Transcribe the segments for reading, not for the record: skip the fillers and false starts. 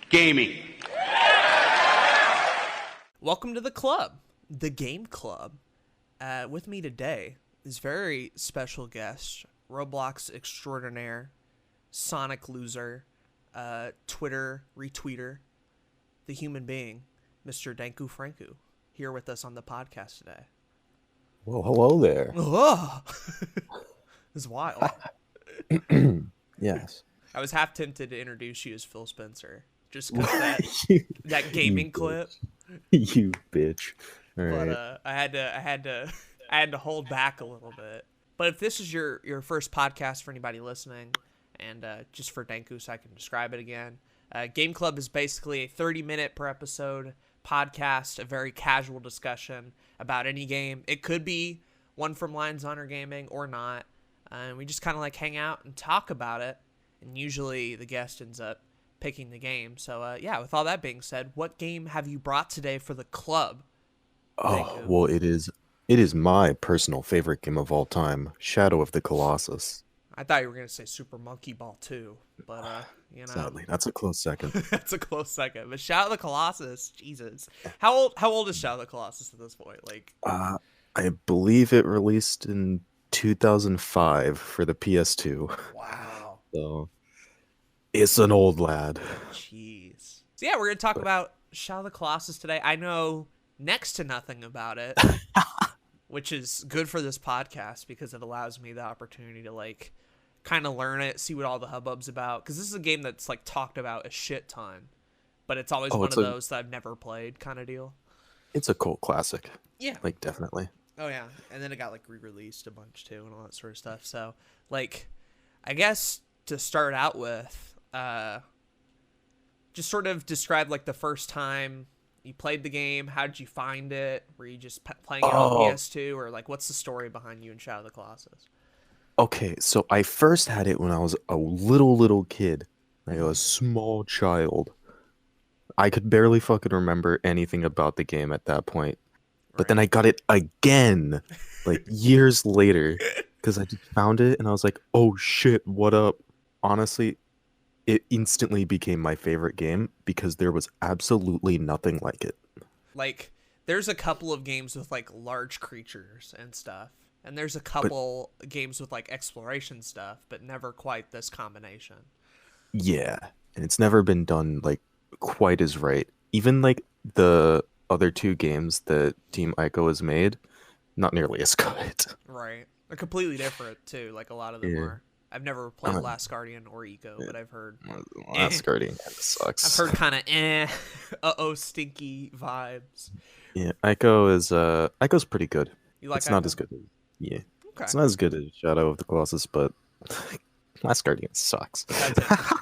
Gaming. Welcome to the club, the Game Club. With me today is very special guest, Roblox extraordinaire, Sonic loser, Twitter retweeter, the human being, Mr. Danku Franku, here with us on the podcast today. Well, hello there. Oh, it's wild. Yes. I was half tempted to introduce you as Phil Spencer, just because that gaming clip. You bitch. All But right. I had to hold back a little bit. But if this is your first podcast for anybody listening, and just for Danku, so I can describe it again, Game Club is basically a 30-minute per episode podcast, a very casual discussion about any game. It could be one from Lions Honor Gaming or not, and we just kind of like hang out and talk about it. And usually the guest ends up picking the game. So yeah, with all that being said, what game have you brought today for the club? Oh, well, it is my personal favorite game of all time, Shadow of the Colossus. I thought you were going to say Super Monkey Ball 2, but, Sadly, that's a close second. That's a close second. But Shadow of the Colossus, Jesus. How old is Shadow of the Colossus at this point? Like, I believe it released in 2005 for the PS2. wow. So, it's an old lad. Jeez. So yeah, we're going to talk about Shadow of the Colossus today. I know next to nothing about it, which is good for this podcast because it allows me the opportunity to, like, kind of learn it, see what all the hubbub's about. Because this is a game that's, like, talked about a shit ton, but it's always one of those that I've never played kind of deal. It's a cult classic. Yeah. Like, definitely. Oh, yeah. And then it got, like, re-released a bunch, too, and all that sort of stuff. So, like, I guess to start out with, just sort of describe, like, the first time you played the game. How did you find it? Were you just playing it on PS2? Or, like, what's the story behind you in Shadow of the Colossus? Okay, so I first had it when I was a little kid. Like a small child. I could barely fucking remember anything about the game at that point. But then I got it again, like years later, because I just found it and I was like, oh shit, what up? Honestly, it instantly became my favorite game because there was absolutely nothing like it. Like, there's a couple of games with, like, large creatures and stuff. And there's a couple games with, like, exploration stuff, but never quite this combination. Yeah, and it's never been done, like, quite as right. Even, like, the other two games that Team Ico has made, not nearly as good. Right. They're completely different, too, like a lot of them are. I've never played Last Guardian or Eco, but I've heard... Last Guardian kind of sucks. I've heard kind of uh-oh, stinky vibes. Yeah, Ico's pretty good. You like it's Ico? not as good. Yeah. Okay. It's not as good as Shadow of the Colossus, but Last Guardian sucks. That's interesting.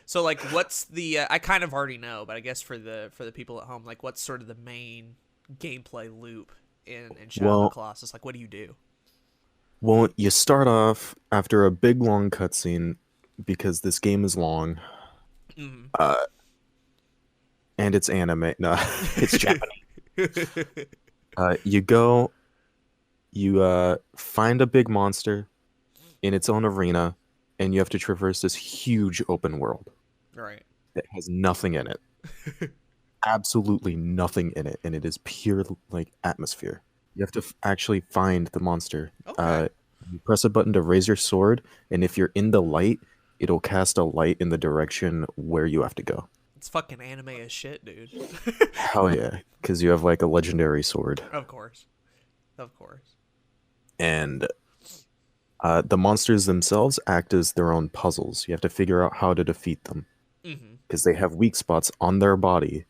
So, like, what's the... I kind of already know, but I guess for the people at home, like, what's sort of the main gameplay loop in Shadow of the Colossus? Like, what do you do? Well, you start off after a big, long cutscene, because this game is long. Mm-hmm. And it's anime. No, it's Japanese. You find a big monster in its own arena, and you have to traverse this huge open world. Right. That has nothing in it. Absolutely nothing in it, and it is pure, like, atmosphere. You have to actually find the monster. Okay. You press a button to raise your sword, and if you're in the light, it'll cast a light in the direction where you have to go. It's fucking anime as shit, dude. Hell yeah, because you have, like, a legendary sword. Of course. Of course. And the monsters themselves act as their own puzzles. You have to figure out how to defeat them. Because they have weak spots on their body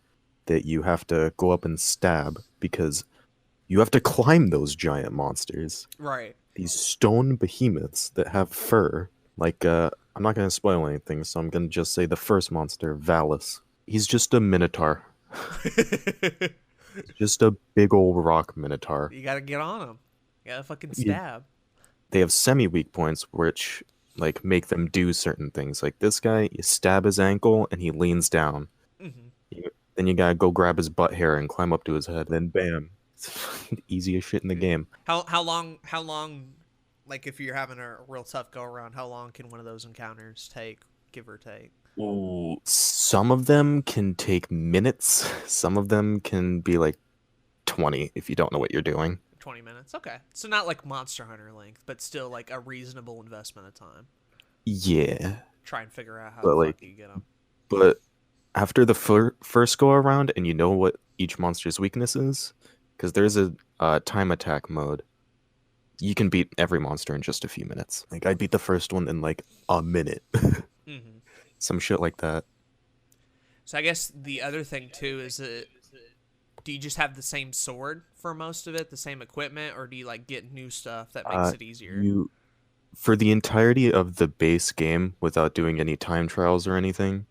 that you have to go up and stab, because you have to climb those giant monsters. Right. These stone behemoths that have fur. Like, I'm not going to spoil anything, so I'm going to just say the first monster, Valis. He's just a minotaur. Just a big old rock minotaur. You gotta get on him. You gotta fucking stab. They have semi-weak points, which, like, make them do certain things. Like this guy, you stab his ankle and he leans down. Then you gotta go grab his butt hair and climb up to his head. Then bam. It's easiest shit in the game. How long Like if you're having a real tough go around, how long can one of those encounters take, give or take? Ooh, some of them can take minutes. Some of them can be like 20 if you don't know what you're doing. 20 minutes. Okay. So not like Monster Hunter length, but still like a reasonable investment of time. Yeah, Try and figure out how the but fuck like, you get them. but after the first go around, and you know what each monster's weakness is, because there's a time attack mode. You can beat every monster in just a few minutes. Like I beat the first one in like a minute. Mm-hmm. Some shit like that. So I guess the other thing too is that do you just have the same sword for most of it, the same equipment, or do you like get new stuff that makes it easier? You For the entirety of the base game, without doing any time trials or anything,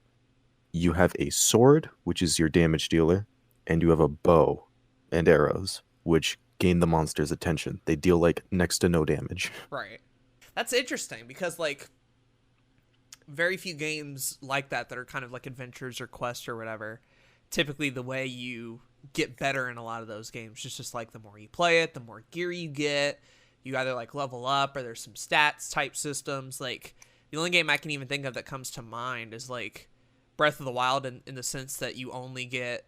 you have a sword, which is your damage dealer, and you have a bow and arrows, which gain the monster's attention. They deal like next to no damage. Right. That's interesting because like very few games like that are kind of like adventures or quests or whatever. Typically, the way you get better in a lot of those games is just like the more you play it, the more gear you get. You either like level up or there's some stats type systems. Like the only game I can even think of that comes to mind is like Breath of the Wild in the sense that you only get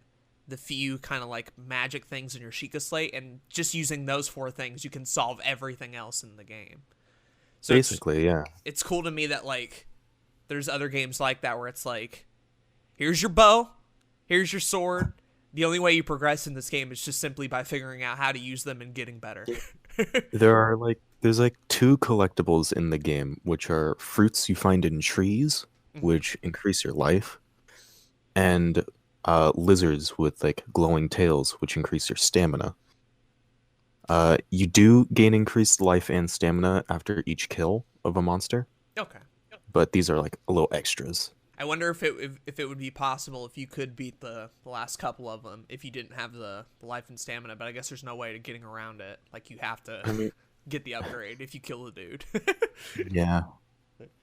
the few kind of like magic things in your Sheikah slate, and just using those four things, you can solve everything else in the game. So Basically, yeah. it's cool to me that like there's other games like that where it's like, here's your bow, here's your sword. The only way you progress in this game is just simply by figuring out how to use them and getting better. There's like two collectibles in the game, which are fruits you find in trees, Mm-hmm. which increase your life, and lizards with like glowing tails, which increase your stamina. You do gain increased life and stamina after each kill of a monster, Okay. but these are like a little extras. I wonder if it would be possible if you could beat the last couple of them if you didn't have the life and stamina, but I guess there's no way to getting around it. Like you have to I mean, get the upgrade if you kill the dude. yeah,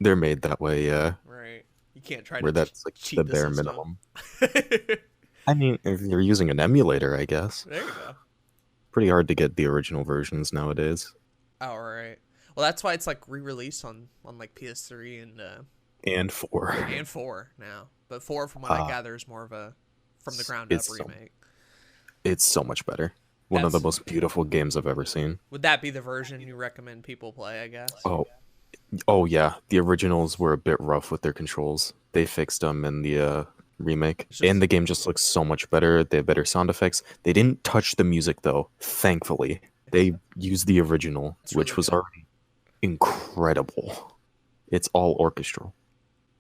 they're made that way, yeah, Right. You can't try where to that's like cheat the the bare system. minimum. There I mean, if you're using an emulator, I guess. you go. Pretty hard to get the original versions nowadays. Oh, right. Well, that's why it's like re-released on like PS3 And 4. and 4 now. But 4, from what I gather, is more of a from the ground up it's remake. It's so much better. One of the That's most beautiful games I've ever seen. Would that be the version you recommend people play, I guess? Oh yeah, the originals were a bit rough with their controls. They fixed them in the remake, and the game just looks so much better. They have better sound effects. They didn't touch the music though, thankfully. They used the original, which really was good. already incredible. It's all orchestral.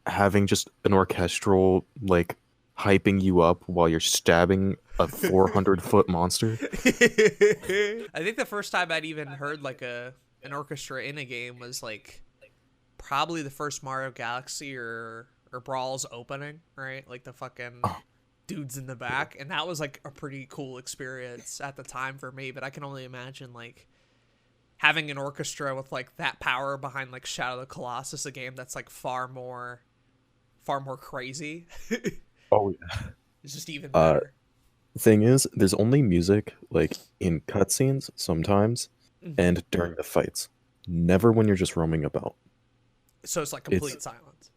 Having just an orchestral like hyping you up while you're stabbing a 400-foot monster. I think the first time I'd even heard like an orchestra in a game was like probably the first Mario Galaxy or Brawl's opening, right? Like the fucking dudes in the back, and that was like a pretty cool experience at the time for me, but I can only imagine like having an orchestra with like that power behind like Shadow of the Colossus, a game that's like far more crazy. Oh yeah. It's just even Uh, better. Thing is, there's only music like in cutscenes sometimes and during the fights. Never when you're just roaming about. So it's like complete silence.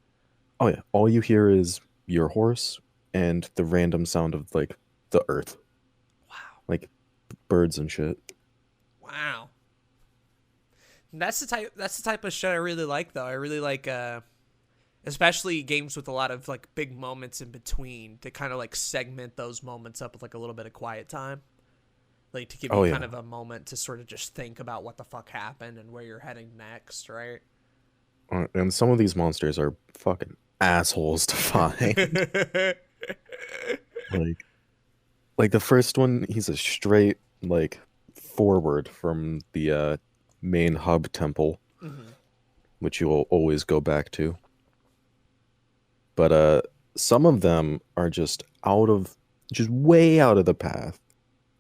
Oh yeah, all you hear is your horse and the random sound of like the earth, Wow. like birds and shit. Wow. That's the type of show I really like though. I really like especially games with a lot of like big moments in between to kind of like segment those moments up with like a little bit of quiet time. Like to give you kind of a moment to sort of just think about what the fuck happened and where you're heading next, right? And some of these monsters are fucking assholes to find. like like the first one, he's a straight like forward from the main hub temple, which you will always go back to. But some of them are just way out of the path.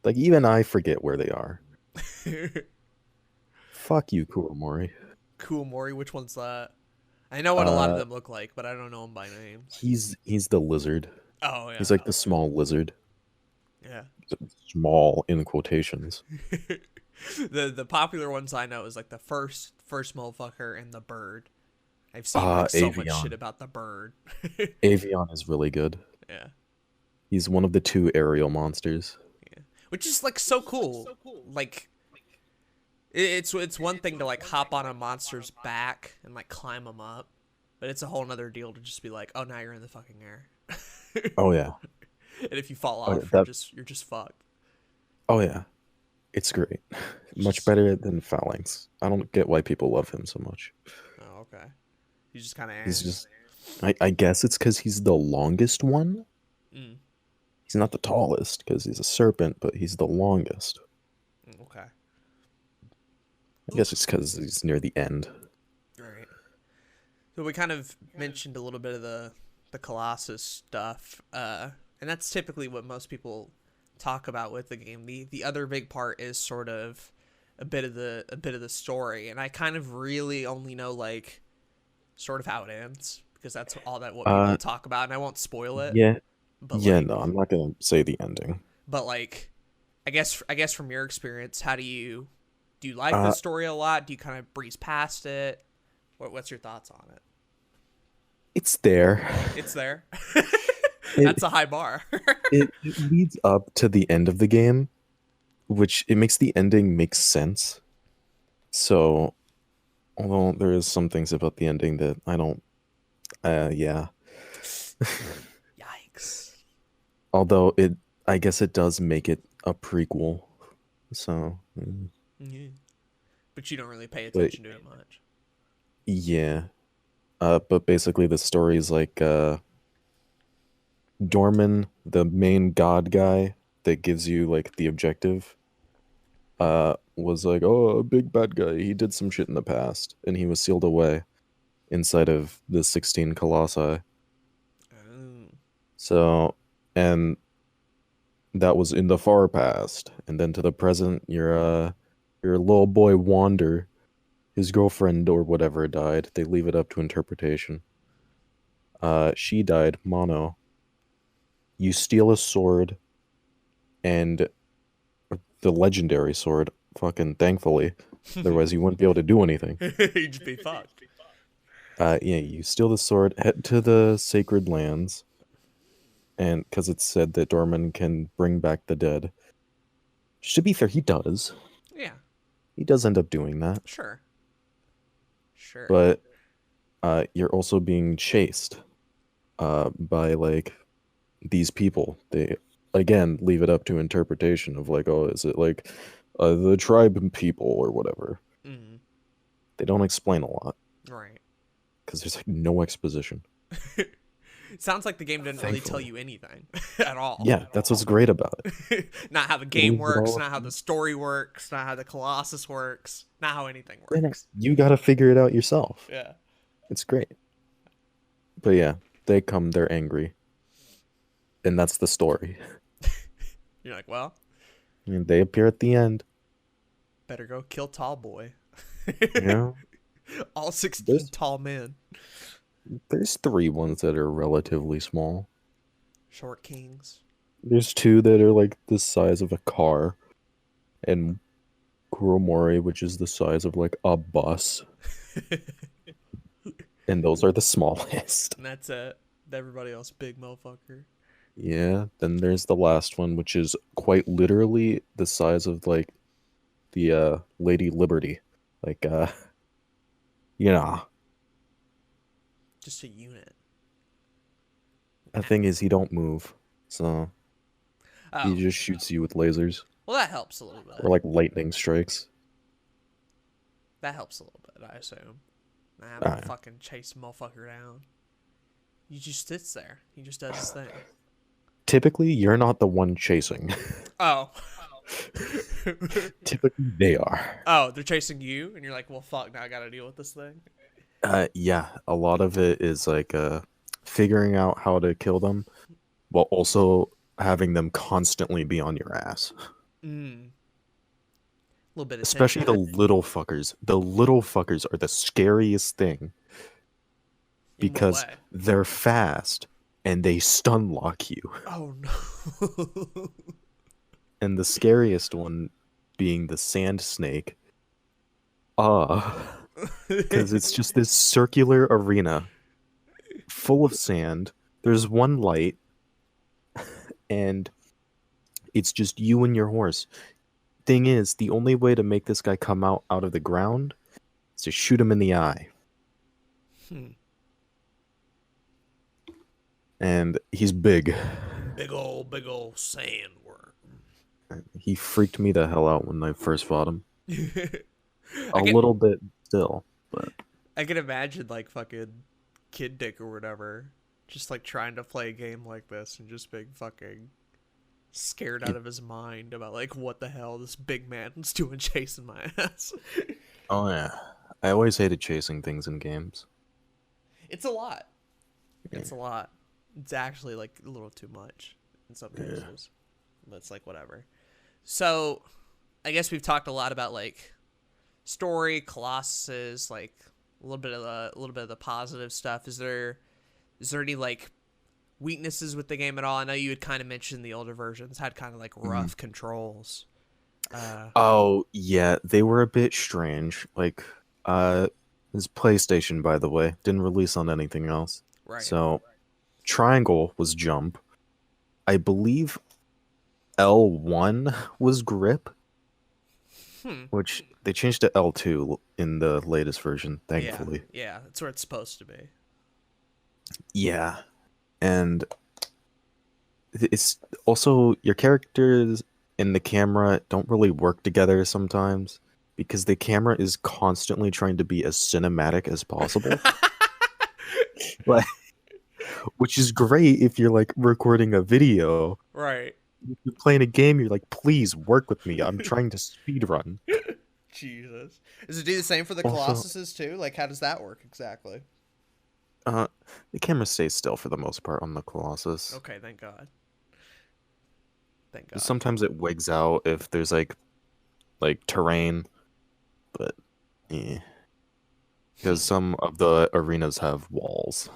Like even I forget where they are. Fuck you, Kuromori. Cool Mori, which one's that? I know what a lot of them look like, but I don't know them by name. He's the lizard. Oh yeah. He's like the small lizard. Yeah. Small in quotations. The popular ones I know is like the first motherfucker and the bird. I've seen like so much shit Avion. about the bird. Avion is really good. Yeah. He's one of the two aerial monsters. Yeah. Which is like so cool. Like it's one thing to like hop on a monster's back and like climb them up, but it's a whole nother deal to just be like, oh, now you're in the fucking air. Oh yeah. And if you fall Oh, off, that, you're just fucked. oh yeah. It's great. It's Much just better than Phalanx. I don't get why people love him so much. oh okay. You just kind of He's just I guess it's because he's the longest one. mm, He's not the tallest because he's a serpent, but he's the longest. okay. I guess it's because he's near the end. Right. So we kind of mentioned a little bit of the Colossus stuff, and that's typically what most people talk about with the game. The other big part is sort of a bit of the story, and I kind of really only know like sort of how it ends because that's all that what people talk about, and I won't spoil it. Yeah. But Yeah, like, no, I'm not gonna say the ending. but like, I guess from your experience, how do you like the Uh, story a lot? Do you kind of breeze past it? What's your thoughts on it? it's there. It's there. It, That's a high bar. it leads up to the end of the game, which it makes the ending make sense. So, although there is some things about the ending that I don't, yeah. Yikes. Although I guess it does make it a prequel. So, Yeah. But you don't really pay but attention to it much. yeah. But basically the story is like, Dorman, the main god guy that gives you like the objective, was like, oh, a big bad guy. He did some shit in the past, and he was sealed away inside of the 16 colossi. Oh. So, and that was in the far past, and then to the present, your little boy Wander, his girlfriend or whatever died. They leave it up to interpretation. She died, Mono. You steal a sword, and the legendary sword, fucking thankfully. Otherwise, you wouldn't be able to do anything. You'd just be fucked. Yeah, you steal the sword, head to the sacred lands, and because it's said that Dorman can bring back the dead. To be fair, he does. Yeah, He does end up doing that, sure. Sure. but you're also being chased by like these people. They again leave it up to interpretation of like, oh, is it like the tribe people or whatever? Mm, They don't explain a lot right. because there's like no exposition. It sounds like the game didn't really tell Thankfully. you anything at all. Yeah, that's what's great about it. Not how the game leaves it works, all not up how to the story works, not how the Colossus works, not how anything Yeah, no, works. you got to figure it out yourself. Yeah. It's great. But yeah, they come, they're angry. And that's the story. You're like, well, I mean, they appear at the end. better go kill Tall Boy. You know? All 16 There's- tall men. There's 3 ones that are relatively small. Short kings. There's 2 that are like the size of a car. And Kuromori, which is the size of like a bus. And those are the smallest. And that's it. Everybody else, big motherfucker. Yeah, then there's the last one, which is quite literally the size of like the Lady Liberty. Like you know, Just a unit. the thing is he don't move. So Oh, he just shoots you with lasers well, that helps a little bit. or like lightning strikes. That helps a little bit, I assume. Not having to Alright. fucking chase a motherfucker down. He just sits there. He just does his thing. Typically, you're not the one chasing. Oh. Typically, they are. Oh, they're chasing you, and you're like, well, fuck, now I gotta deal with this thing. Yeah, a lot of it is like figuring out how to kill them, while also having them constantly be on your ass. Mm. A little bit of Especially the tension. little fuckers. The little fuckers are the scariest thing In what because way? they're fast and they stun lock you. Oh, no. And the scariest one, being the sand snake. Because it's just this circular arena full of sand. There's one light, and it's just you and your horse. Thing is, the only way to make this guy come out of the ground is to shoot him in the eye. And he's big. Big old sandworm. He freaked me the hell out when I first fought him. I Little bit still, but I can imagine like fucking Kid Dick or whatever, just like trying to play a game like this and just being fucking scared out of his mind about like what the hell this big man's doing chasing my ass. oh yeah, I always hated chasing things in games. It's a lot. It's a lot. It's actually like a little too much in some cases. But it's like whatever. So I guess we've talked a lot about like story, Colossus, like a little bit of the positive stuff. Is there any like weaknesses with the game at all? I know you had kind of mentioned the older versions had kind of like rough controls. Oh yeah, they were a bit strange. Like, this PlayStation, by the way, didn't release on anything else. Right. So, triangle was jump. I believe L1 was grip, which they changed to L2 in the latest version, thankfully. Yeah, that's where it's supposed to be. Yeah. And it's also your characters and the camera don't really work together sometimes because the camera is constantly trying to be as cinematic as possible. Like, which is great if you're like recording a video. Right. If you're playing a game, you're like, please work with me. I'm trying to speedrun. Jesus. Does it do the same for the Also- Colossuses too? Like, how does that work exactly? The camera stays still for the most part on the Colossus. Okay, thank God. Thank God. Sometimes it wigs out if there's like terrain, but yeah. Because some of the arenas have walls.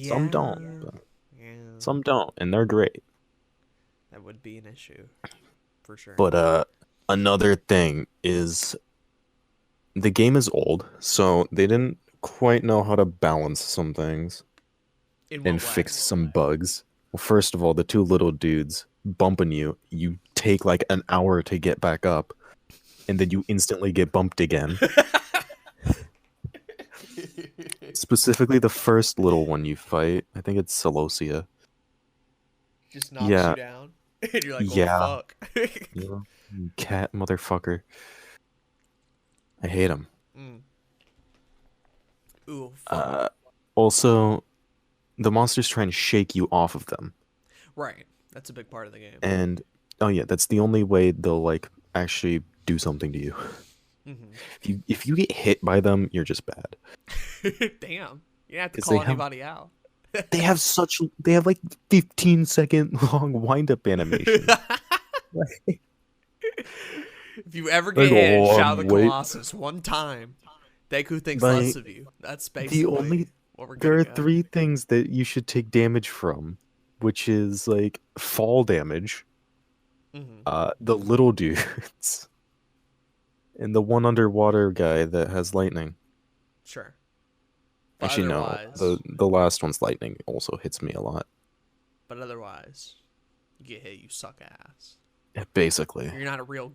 Some don't. But Yeah. some don't, and they're great. That would be an issue. For sure. But another thing is the game is old, so they didn't quite know how to balance some things In what and way? fix some bugs. Well, first of all, the two little dudes bumping you take like an hour to get back up, and then you instantly get bumped again. Specifically, the first little one you fight, I think it's Celosia. Just knocks Yeah. you down. And you're like, oh, Yeah. fuck. You cat motherfucker. I hate him. Ooh, fuck. Also, the monsters try and shake you off of them. Right. That's a big part of the game. And oh yeah, that's the only way they'll like actually do something to you. If you get hit by them, you're just bad. Damn. You have to 'Cause they call have- anybody out. They have like 15-second long wind up animation. If you ever get Like, hit in oh, Shadow of the wait. Colossus one time, Deku thinks Like, less of you. That's basically what we're there are getting at. 3 things that you should take damage from, which is like fall damage, the little dudes, and the one underwater guy that has lightning. Sure. But Actually, no, otherwise- the last one's lightning also hits me a lot. But otherwise, you get hit, you suck ass. Basically, You're not a real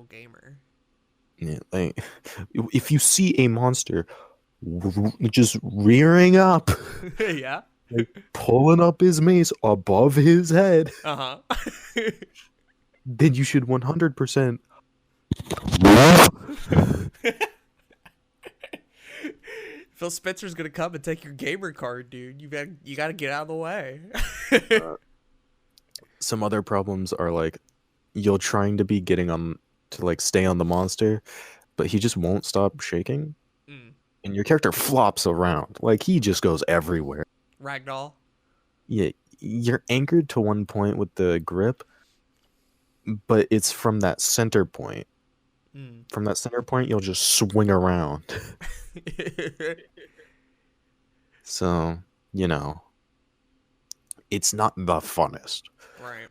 gamer. yeah, like, if you see a monster just rearing up, Yeah. like, pulling up his mace above his head, Uh-huh. then you should 100%. Phil Spencer's gonna come and take your gamer card, dude. You gotta get out of the way. Some other problems are like you're trying to be getting on to like stay on the monster, but he just won't stop shaking, and your character flops around like he just goes everywhere. Ragdoll. Yeah, you're anchored to one point with the grip, but it's from that center point. From that center point, you'll just swing around. So, it's not the funnest. Right.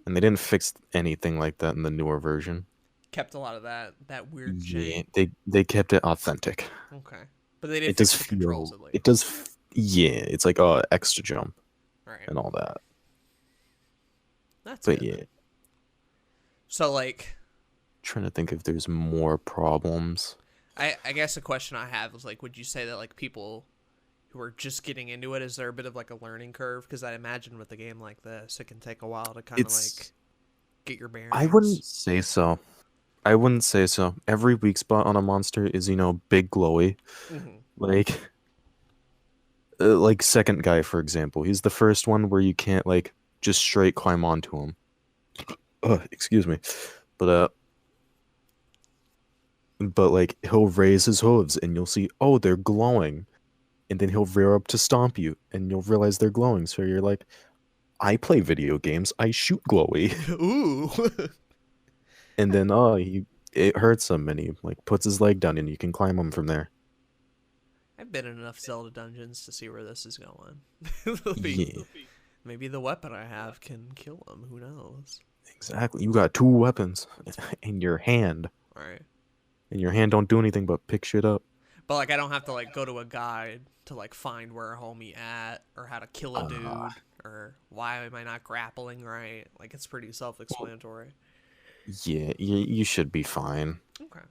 And they didn't fix anything like that in the newer version. kept a lot of that weird Yeah, jank. they kept it authentic. Okay, but they did It does fix the controls feel. at It least. does. Yeah, it's like extra jump Right, and all that. that's But good yeah, then. So like, trying to think if there's more problems. I guess a question I have is like, would you say that like people who are just getting into it, is there a bit of like a learning curve? Because I imagine with a game like this, it can take a while to kind of like It's. get your I bearings. wouldn't say so. I wouldn't say so. Every weak spot on a monster is, big glowy. Mm-hmm. Like second guy, for example. He's the first one where you can't like just straight climb onto him. Excuse me. But like he'll raise his hooves and you'll see, oh, they're glowing. And then he'll rear up to stomp you and you'll realize they're glowing. So you're like, I play video games. I shoot glowy. Ooh. And then it hurts him and he like puts his leg down and you can climb him from there. I've been in enough Zelda dungeons to see where this is going. Yeah, Maybe the weapon I have can kill him. Who knows? exactly. You got two weapons in your hand. All right. And your hand don't do anything but pick shit up. But like, I don't have to like go to a guide to like find where a homie at or how to kill a dude or why am I not grappling right. Like, it's pretty self-explanatory. Yeah, you should be fine. Okay.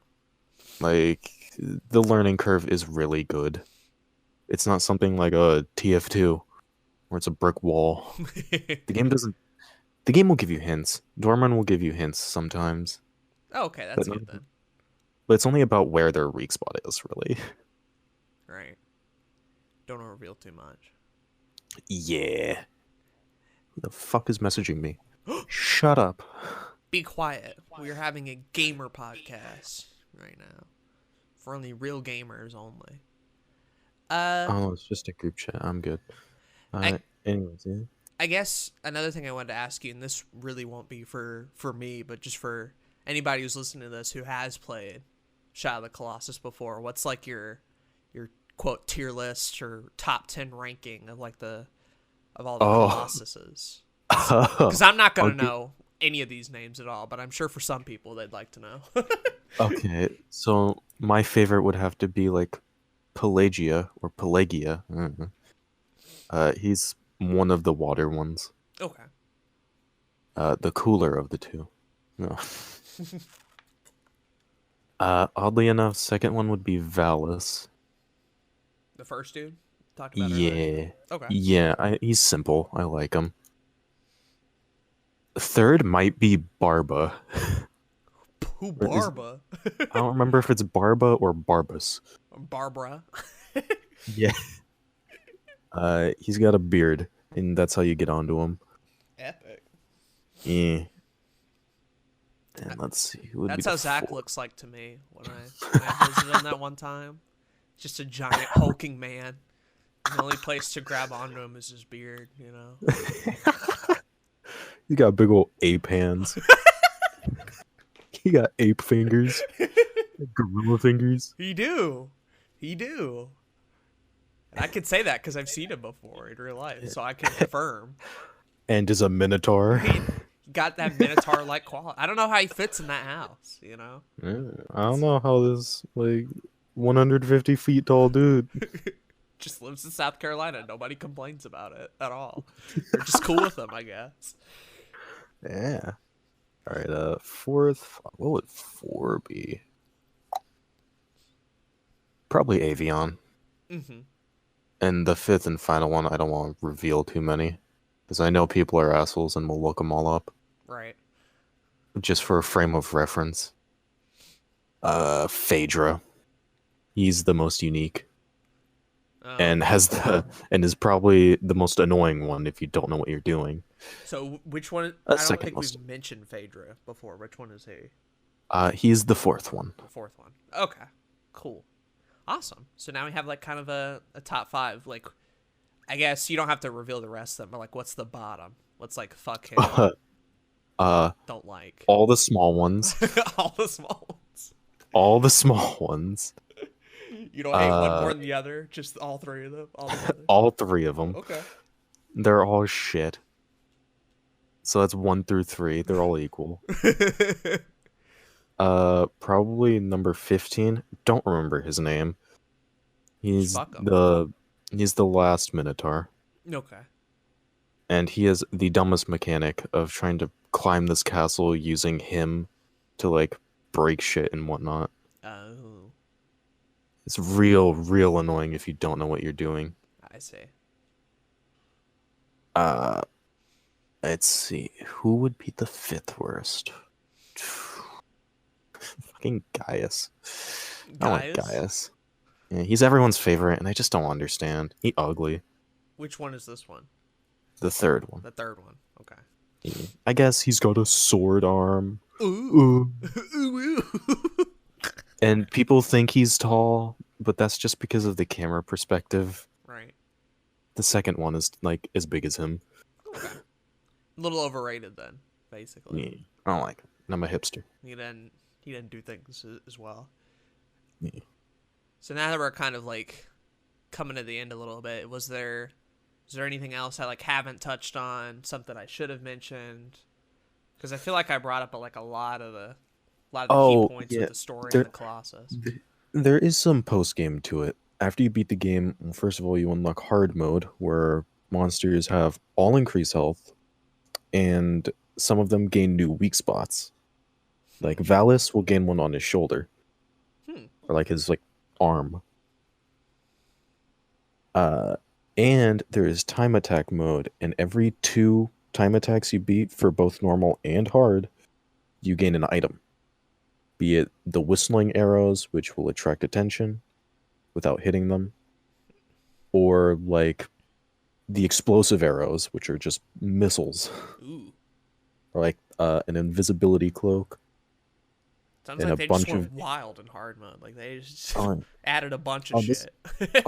Like, the learning curve is really good. It's not something like a TF2 where it's a brick wall. The game doesn't. The game will give you hints. Dorman will give you hints sometimes, Oh, okay, that's but good then. but it's only about where their weak spot is, really. Right. Don't reveal too much. Yeah. Who the fuck is messaging me? Shut up. Be quiet. We are having a gamer podcast right now. For only real gamers only. Oh, it's just a group chat. I'm good. I Anyways, yeah. I guess another thing I wanted to ask you, and this really won't be for me, but just for anybody who's listening to this who has played Shadow of the Colossus before, what's like your quote tier list or top 10 ranking of like of all the Colossuses? Because I'm not gonna know any of these names at all, but I'm sure for some people they'd like to know. Okay, so my favorite would have to be like Pelagia or Pelagia. I don't know. He's one of the water ones. Okay. The cooler of the two. No. Oddly enough, second one would be Valus. The first dude talked about earlier. Yeah. Okay. Yeah, he's simple. I like him. Third might be Barba. Who Or is- Barba? I don't remember if it's Barba or Barbas. Barbara. Yeah. He's got a beard, and that's how you get onto him. Epic. Yeah. And let's see. Who would be That's the how Zach fourth? looks like to me when I visited him that one time. Just a giant hulking man. The only place to grab onto him is his beard, you know. He got big old ape hands. He got ape fingers. Gorilla fingers. He do. And I can say that because I've seen him before in real life, so I can confirm. And is a minotaur. He got that minotaur-like quality. I don't know how he fits in that house, you know. I don't know how this like 150 feet tall dude. Just lives in South Carolina. Nobody complains about it at all. They're just cool with him, I guess. Yeah. All right. Fourth. What would four be? Probably Avion. Mm-hmm. And the fifth and final one, I don't want to reveal too many, because I know people are assholes and will look them all up. Right. Just for a frame of reference. Phaedra. He's the most unique. And is probably the most annoying one if you don't know what you're doing. So which one? I don't second think most. we've mentioned Phaedra before. Which one is he? He's the fourth one. The fourth one. Okay. Cool. Awesome. So now we have like kind of a top five. Like, I guess you don't have to reveal the rest of them, but like, what's the bottom? What's like fuck him? Don't like. All the small ones. All the small ones. All the small ones. You don't hate one more than the other. Just all three of them. All together. All three of them. Okay. They're all shit. So that's 1 through 3. They're all equal. Probably number 15. Don't remember his name. He's Fuck 'em. the last Minotaur, Okay. and he has the dumbest mechanic of trying to climb this castle using him to like break shit and whatnot. Oh, It's real annoying if you don't know what you're doing. I see. Uh, let's see. Who would be the fifth worst? Fucking Gaius. I don't like Guys, Gaius. Yeah, he's everyone's favorite, and I just don't understand. He ugly. which one is this one? The third one. The third one. Okay. I guess he's got a sword arm. Ooh. Uh, Ooh. And people think he's tall, but that's just because of the camera perspective. Right. The second one is like as big as him. Okay. A little overrated then, basically. Yeah, I don't like him. I'm a hipster. He didn't do things as well. Yeah. So now that we're kind of like coming to the end a little bit, is there anything else I like haven't touched on? Something I should have mentioned? Because I feel like I brought up like a lot of the key points with the story and the Colossus. There is some post game to it. After you beat the game, well, first of all, you unlock hard mode, where monsters have all increased health, and some of them gain new weak spots. Like Valis will gain one on his shoulder, or like his like arm. And there is time attack mode, and every 2 time attacks you beat for both normal and hard, you gain an item. Be it the whistling arrows, which will attract attention without hitting them, or like the explosive arrows, which are just missiles, Ooh. or like an invisibility cloak. Sounds and like a they bunch just went of wild in hard mode. Like they just Oh, added a bunch of this, shit.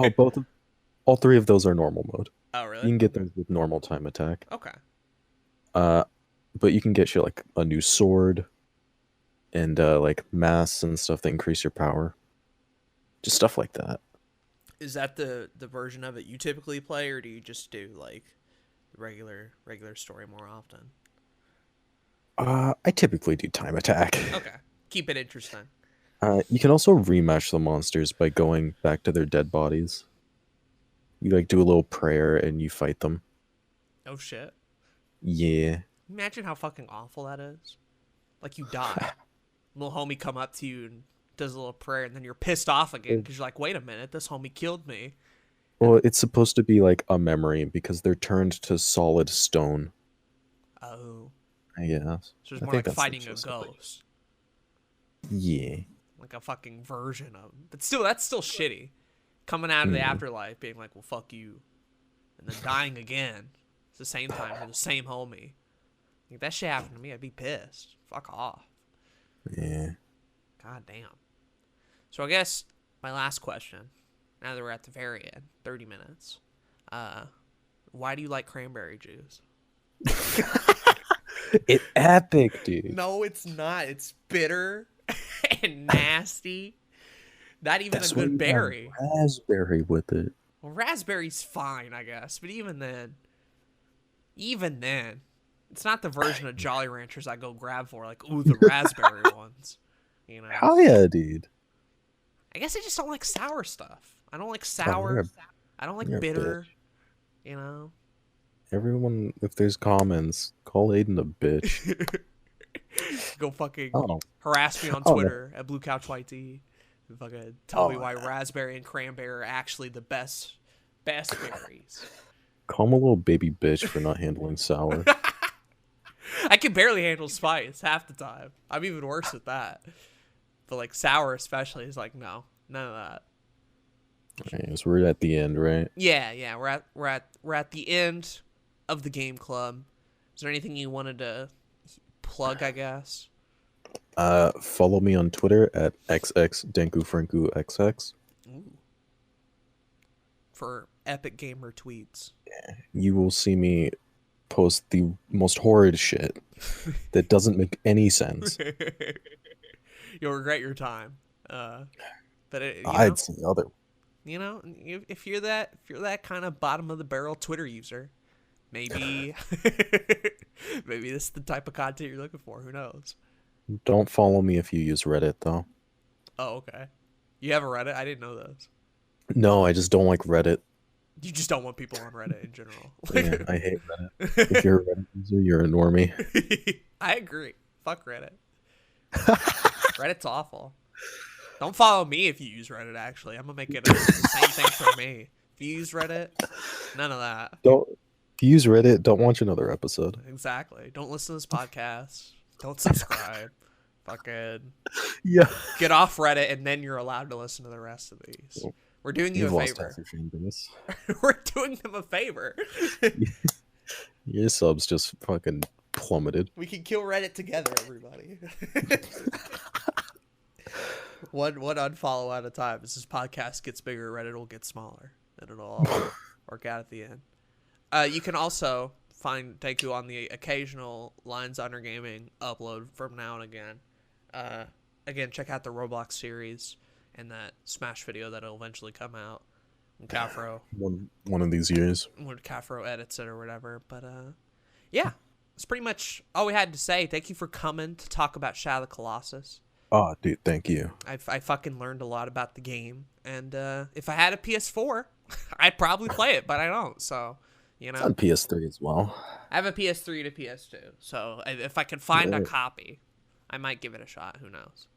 all 3 of those are normal mode. Oh, You really? can get those with normal time attack. Okay. But you can get shit like a new sword and like masks and stuff that increase your power. Just stuff like that. Is that the version of it you typically play, or do you just do like the regular story more often? I typically do time attack. Okay. Keep it interesting. You can also rematch the monsters by going back to their dead bodies. You like do a little prayer and you fight them. Oh shit. Yeah. Imagine how fucking awful that is. Like you die. Little homie come up to you and does a little prayer, and then you're pissed off again because you're like, wait a minute, this homie killed me. Well, it's supposed to be like a memory because they're turned to solid stone. Oh. I guess. So it's I more think like that's the fighting a gist of it. ghost. Yeah. Like a fucking version of him. But still, that's still shitty. Coming out of the afterlife being like, well, fuck you. And then dying again. It's the same time for the same homie. If that shit happened to me, I'd be pissed. Fuck off. Yeah. God damn. So I guess my last question, now that we're at the very end, 30 minutes. Why do you like cranberry juice? It's epic, dude. No, it's not. It's bitter and nasty. Not even That's a why good you have berry. raspberry with it. Well, raspberry's fine, I guess. But even then, it's not the version of Jolly Ranchers I go grab for. Like, ooh, the raspberry ones. You know? Hell yeah, dude. I guess I just don't like sour stuff. I don't like Oh, sour. I don't you're like a bitter. bitch. You know? Everyone, if there's comments, call Aiden a bitch. Go fucking Oh. harass me on Oh. Twitter at Blue Couch White Tea. And fucking tell me Oh. why raspberry and cranberry are actually the best berries. Call him a little baby bitch for not handling sour. I can barely handle spice half the time. I'm even worse with that. But like sour especially is like no, none of that. Alright, so we're at the end, right? Yeah. We're at the end of the game club. Is there anything you wanted to plug? I guess. Follow me on Twitter at xxdenkufrankuxx. Ooh. For epic gamer tweets. You will see me post the most horrid shit that doesn't make any sense. You'll regret your time. But I'd say other. you know, if you're that kind of bottom of the barrel Twitter user, maybe maybe this is the type of content you're looking for. Who knows? Don't follow me if you use Reddit, though. Oh, okay. You have a Reddit? I didn't know those. No, I just don't like Reddit. You just don't want people on Reddit in general. Yeah, I hate Reddit. If you're a Reddit user, you're a normie. I agree. Fuck Reddit. Reddit's awful. Don't follow me if you use Reddit, actually. I'm going to make it the same thing for me. If you use Reddit, none of that. Don't If you use Reddit, don't watch another episode. Exactly. Don't listen to this podcast. Don't subscribe. Fucking Yeah. get off Reddit, and then you're allowed to listen to the rest of these. We're doing you You've a lost favor. half your fan base. We're doing them a favor. Your subs just fucking plummeted. We can kill Reddit together, everybody. one unfollow at a time. As this podcast gets bigger, Reddit will get smaller, and it'll all work out at the end. You can also find Deku on the occasional Lines Under Gaming upload from now and again. Again, check out the Roblox series and that Smash video that'll eventually come out when Cafro One of these years. edits it or whatever. But yeah, that's pretty much all we had to say. Thank you for coming to talk about Shadow of the Colossus. Oh, dude, thank you. I fucking learned a lot about the game, and if I had a PS4, I'd probably play it, but I don't. So, you know, It's on PS3 as well. I have a PS3 to PS2, so if I can find a copy, I might give it a shot. Who knows?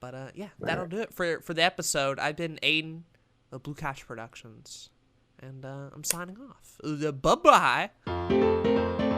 But yeah, that'll do it for the episode. I've been Aiden of Blue Catch Productions, and I'm signing off. Bye bye.